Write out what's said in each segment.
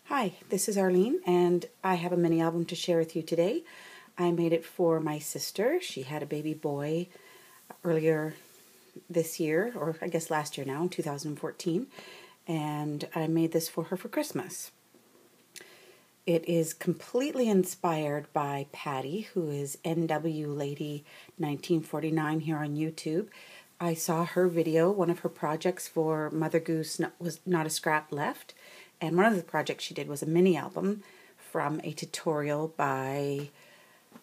Hi, this is Arlene, and I have a mini album to share with you today. I made it for my sister. She had a baby boy earlier this year, or I guess last year now, in 2014, and I made this for her for Christmas. It is completely inspired by Patty, who is NWlady1949 here on YouTube. I saw her video, one of her projects for Mother Goose was Not a Scrap Left, and one of the projects she did was a mini album from a tutorial by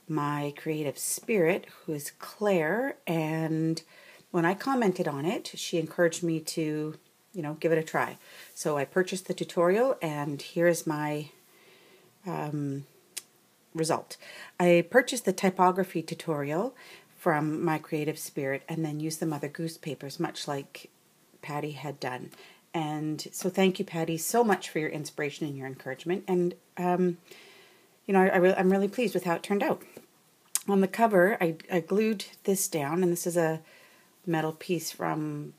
my creative spirit, who is Claire, and when I commented on it, she encouraged me to, give it a try. So I purchased the tutorial, and here's my result. I purchased the typography tutorial from my creative spirit and then used the Mother Goose papers, much like Patty had done. And so thank you, Patty, so much for your inspiration and your encouragement. And, I'm really pleased with how it turned out. On the cover, I glued this down, and this is a metal piece from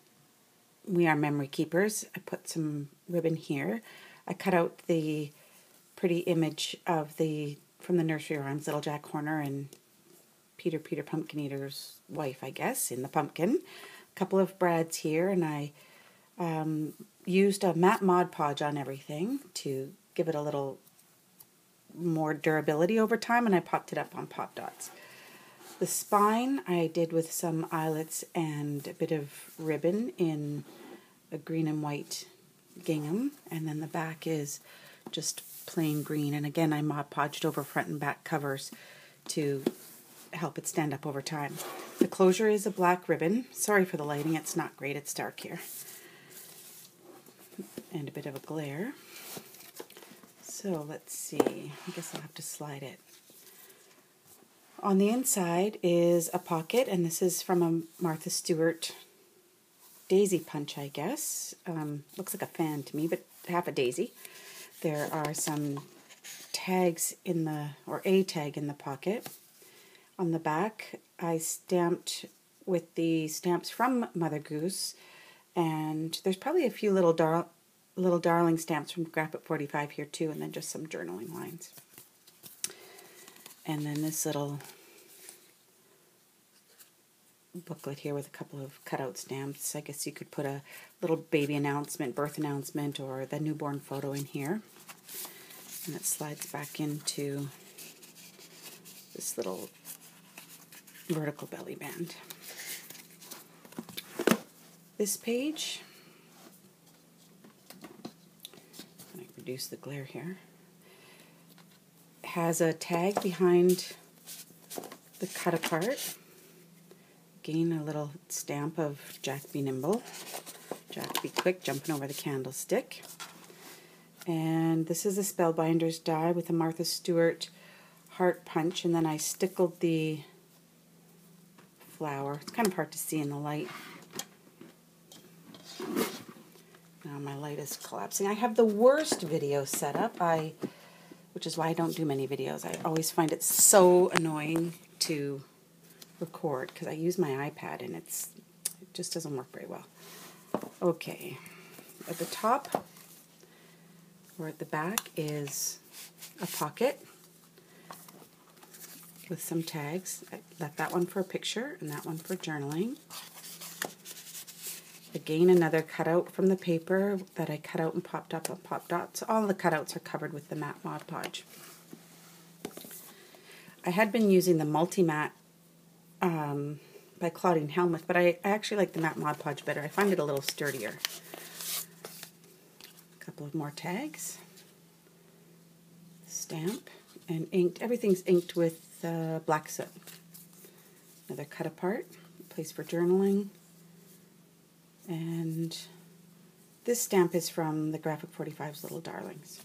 We Are Memory Keepers. I put some ribbon here. I cut out the pretty image of from the nursery rhymes, Little Jack Horner and Peter Pumpkin Eater's wife, I guess, in the pumpkin. A couple of brads here, and I used a matte Mod Podge on everything to give it a little more durability over time, and I popped it up on pop dots. The spine I did with some eyelets and a bit of ribbon in a green and white gingham, and then the back is just plain green, and again I Mod Podged over front and back covers to help it stand up over time. The closure is a black ribbon. Sorry for the lighting, it's not great, it's dark here. And a bit of a glare. So let's see, I guess I'll have to slide it. On the inside is a pocket, and this is from a Martha Stewart daisy punch, I guess. Looks like a fan to me, but half a daisy. There are some tags or a tag in the pocket. On the back, I stamped with the stamps from Mother Goose, and there's probably a few little darling stamps from Graphic 45 here too, and then just some journaling lines. And then this little booklet here with a couple of cutout stamps. I guess you could put a little baby announcement, birth announcement, or the newborn photo in here. And it slides back into this little vertical belly band. This page, I reduce the glare here, has a tag behind the cut apart. Again, a little stamp of Jack Be Nimble, Jack Be Quick, jumping over the candlestick. And this is a Spellbinder's die with a Martha Stewart heart punch, and then I stickled the flower. It's kind of hard to see in the light. Now my light is collapsing. I have the worst video setup, which is why I don't do many videos. I always find it so annoying to record because I use my iPad and it just doesn't work very well. Okay, at the top or at the back is a pocket with some tags. I left that one for a picture and that one for journaling. Again, another cutout from the paper that I cut out and popped up on pop dots. All the cutouts are covered with the matte Mod Podge. I had been using the Multi-Matte by Claudine Helmuth, but I actually like the matte Mod Podge better. I find it a little sturdier. A couple of more tags. Stamp and inked. Everything's inked with black soot. Another cut apart, place for journaling. And this stamp is from the Graphic 45's Little Darlings.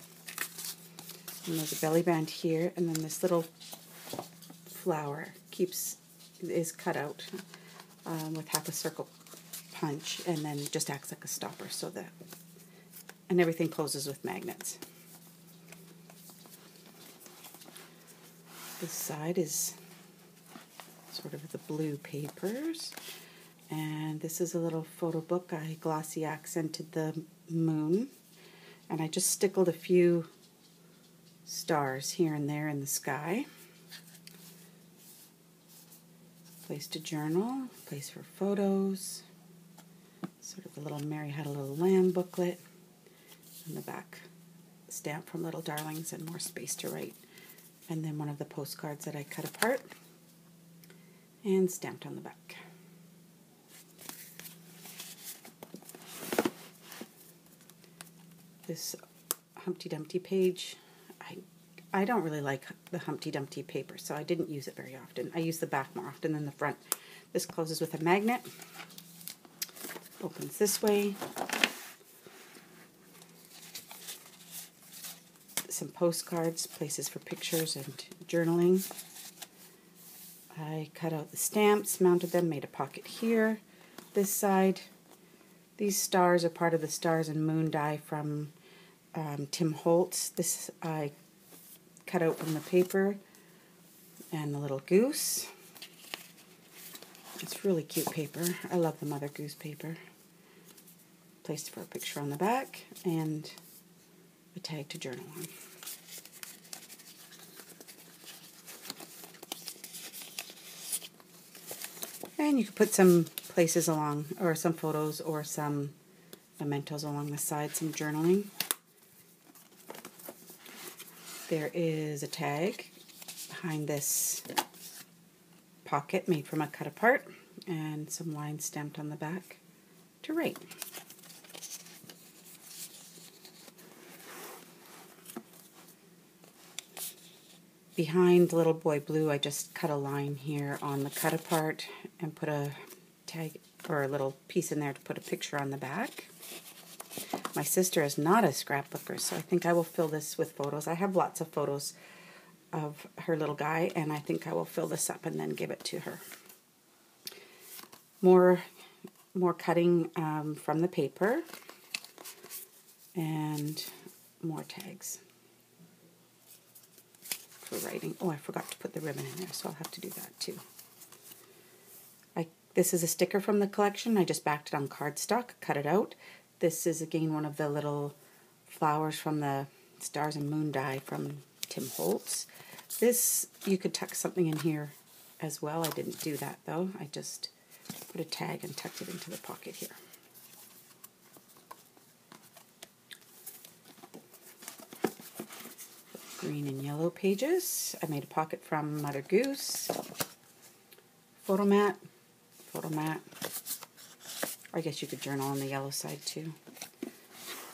And there's a belly band here, and then this little flower is cut out with half a circle punch, and then just acts like a stopper, and everything closes with magnets. This side is sort of the blue papers. And this is a little photo book. I glossy accented the moon. And I just stickled a few stars here and there in the sky. Place to journal, place for photos, sort of the little Mary Had a Little Lamb booklet, and the back stamp from Little Darlings and more space to write. And then one of the postcards that I cut apart and stamped on the back. This Humpty Dumpty page, I don't really like the Humpty Dumpty paper, so I didn't use it very often. I use the back more often than the front. This closes with a magnet, opens this way. Some postcards, places for pictures and journaling. I cut out the stamps, mounted them, made a pocket here. This side, these stars are part of the Stars and Moon die from Tim Holtz. This I cut out from the paper, and the little goose. It's really cute paper. I love the Mother Goose paper. Placed for a picture on the back and a tag to journal on. And you could put some places along, or some photos, or some mementos along the side, some journaling. There is a tag behind this pocket made from a cut apart, and some lines stamped on the back to write. Behind Little Boy Blue, I just cut a line here on the cut apart and put a tag or a little piece in there to put a picture on the back. My sister is not a scrapbooker, so I think I will fill this with photos. I have lots of photos of her little guy, and I think I will fill this up and then give it to her. More cutting from the paper, and more tags for writing. Oh, I forgot to put the ribbon in there, so I'll have to do that too. This is a sticker from the collection. I just backed it on cardstock, cut it out. This is again one of the little flowers from the Stars and Moon die from Tim Holtz. This, you could tuck something in here as well. I didn't do that though. I just put a tag and tucked it into the pocket here. Green and yellow pages. I made a pocket from Mother Goose. Photo mat. I guess you could journal on the yellow side too.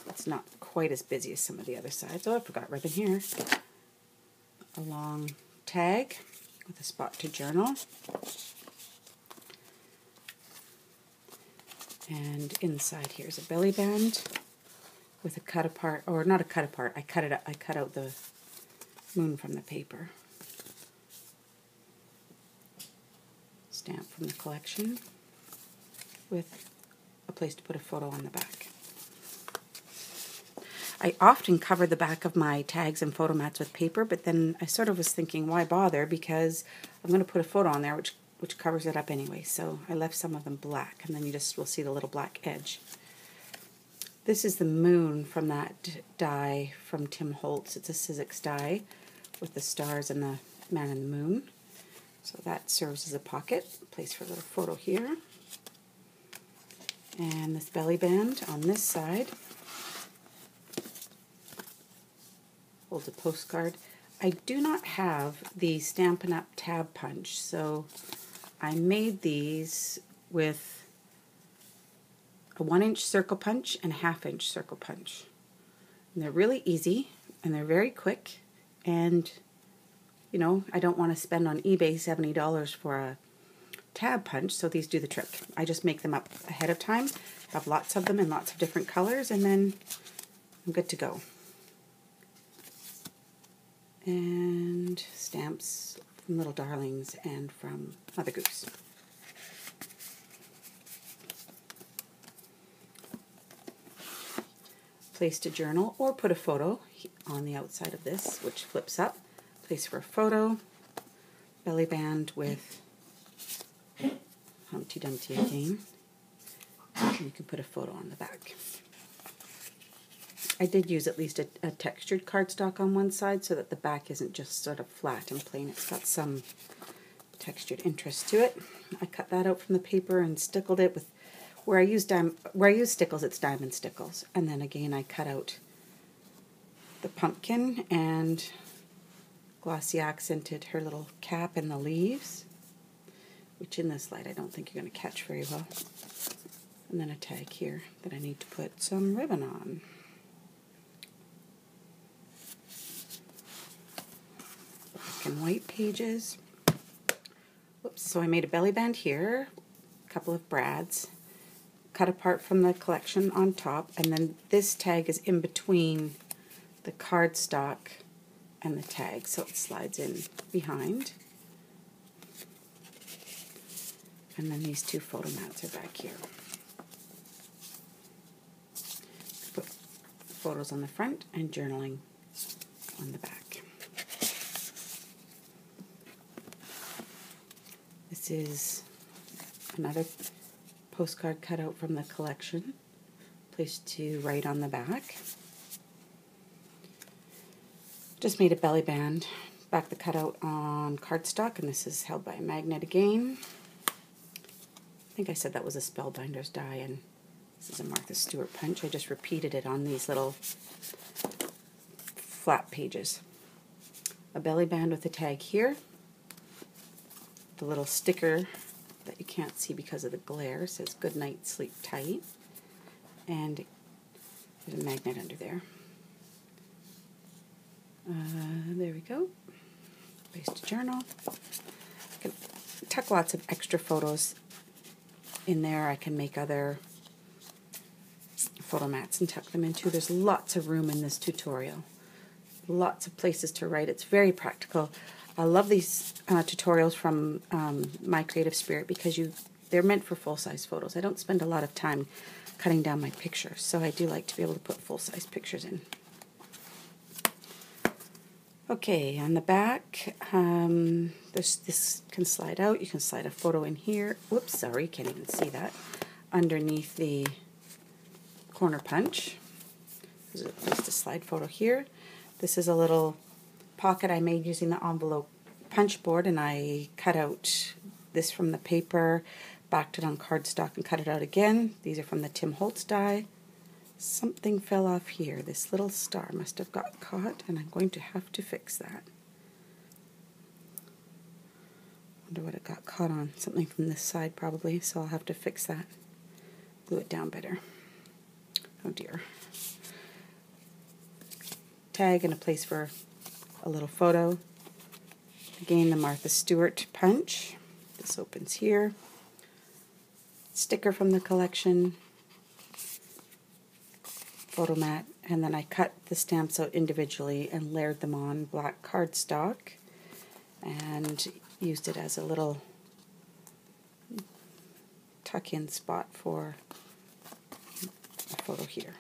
It's not quite as busy as some of the other sides. Oh, I forgot ribbon here. A long tag with a spot to journal. And inside here's a belly band with a cut apart, or not a cut apart. I cut out the moon from the paper. Stamp from the collection with a place to put a photo on the back. I often cover the back of my tags and photo mats with paper, but then I sort of was thinking, why bother? Because I'm going to put a photo on there which covers it up anyway. So I left some of them black, and then you just will see the little black edge. This is the moon from that die from Tim Holtz. It's a Sizzix die with the stars and the man and the moon. So that serves as a pocket, place for a little photo here. And this belly band on this side holds a postcard. I do not have the Stampin' Up! Tab punch, so I made these with a 1-inch circle punch and a 1/2-inch circle punch. And they're really easy, and they're very quick, and you know, I don't want to spend on eBay $70 for a tab punch, so these do the trick. I just make them up ahead of time, have lots of them in lots of different colors, and then I'm good to go. And stamps from Little Darlings and from Mother Goose. Place to journal or put a photo on the outside of this, which flips up. Place for a photo, belly band with Humpty Dumpty again. And you can put a photo on the back. I did use at least a textured cardstock on one side so that the back isn't just sort of flat and plain. It's got some textured interest to it. I cut that out from the paper and stickled it with, where I use stickles, it's diamond stickles. And then again I cut out the pumpkin and glossy accented her little cap and the leaves, which in this light I don't think you're going to catch very well. And then a tag here that I need to put some ribbon on. Black and white pages. Whoops, so I made a belly band here, a couple of brads, cut apart from the collection on top, and then this tag is in between the cardstock and the tag, so it slides in behind. And then these two photo mats are back here. Put photos on the front and journaling on the back. This is another postcard cut out from the collection, placed to write on the back. Just made a belly band, back the cutout on cardstock, and this is held by a magnet again. I think I said that was a Spellbinder's die, and this is a Martha Stewart punch. I just repeated it on these little flat pages. A belly band with a tag here. The little sticker that you can't see because of the glare says "Good night, sleep tight," and there's a magnet under there. There we go. Place to journal. I can tuck lots of extra photos in there. I can make other photo mats and tuck them into. There's lots of room in this tutorial. Lots of places to write. It's very practical. I love these tutorials from My Creative Spirit because they're meant for full-size photos. I don't spend a lot of time cutting down my pictures, so I do like to be able to put full-size pictures in. Okay, on the back, this can slide out. You can slide a photo in here. Whoops, sorry, can't even see that. Underneath the corner punch. There's a place to slide photo here. This is a little pocket I made using the envelope punch board, and I cut out this from the paper, backed it on cardstock and cut it out again. These are from the Tim Holtz die. Something fell off here. This little star must have got caught, and I'm going to have to fix that. Wonder what it got caught on. Something from this side probably, so I'll have to fix that. Glue it down better. Oh dear. Tag and a place for a little photo. Again, the Martha Stewart punch. This opens here. Sticker from the collection. Photo mat, and then I cut the stamps out individually and layered them on black cardstock and used it as a little tuck-in spot for a photo here.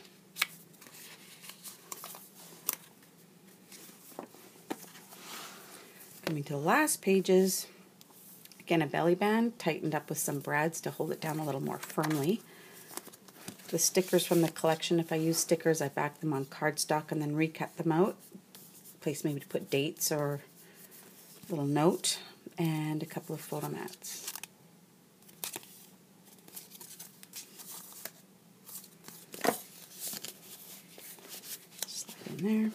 Coming to the last pages, again a belly band tightened up with some brads to hold it down a little more firmly. The stickers from the collection, if I use stickers, I back them on cardstock and then recut them out. Place maybe to put dates or a little note, and a couple of photo mats. Slide in there.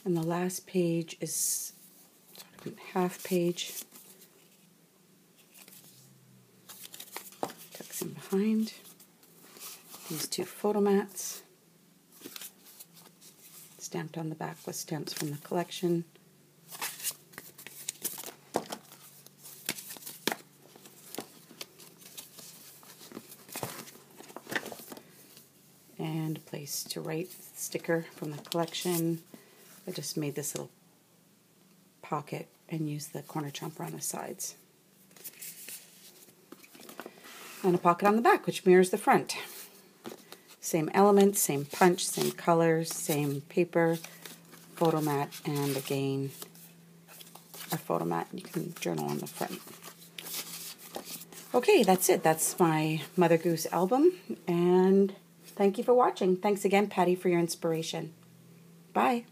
And the last page is sort of a half page. Tucks in behind. These two photo mats, stamped on the back with stamps from the collection. And a place to write, sticker from the collection. I just made this little pocket and used the corner chomper on the sides. And a pocket on the back, which mirrors the front. Same elements, same punch, same colors, same paper, photo mat, and again a photo mat. You can journal on the front. Okay, that's it. That's my Mother Goose album, and Thank you for watching. Thanks again, Patty, for your inspiration. Bye.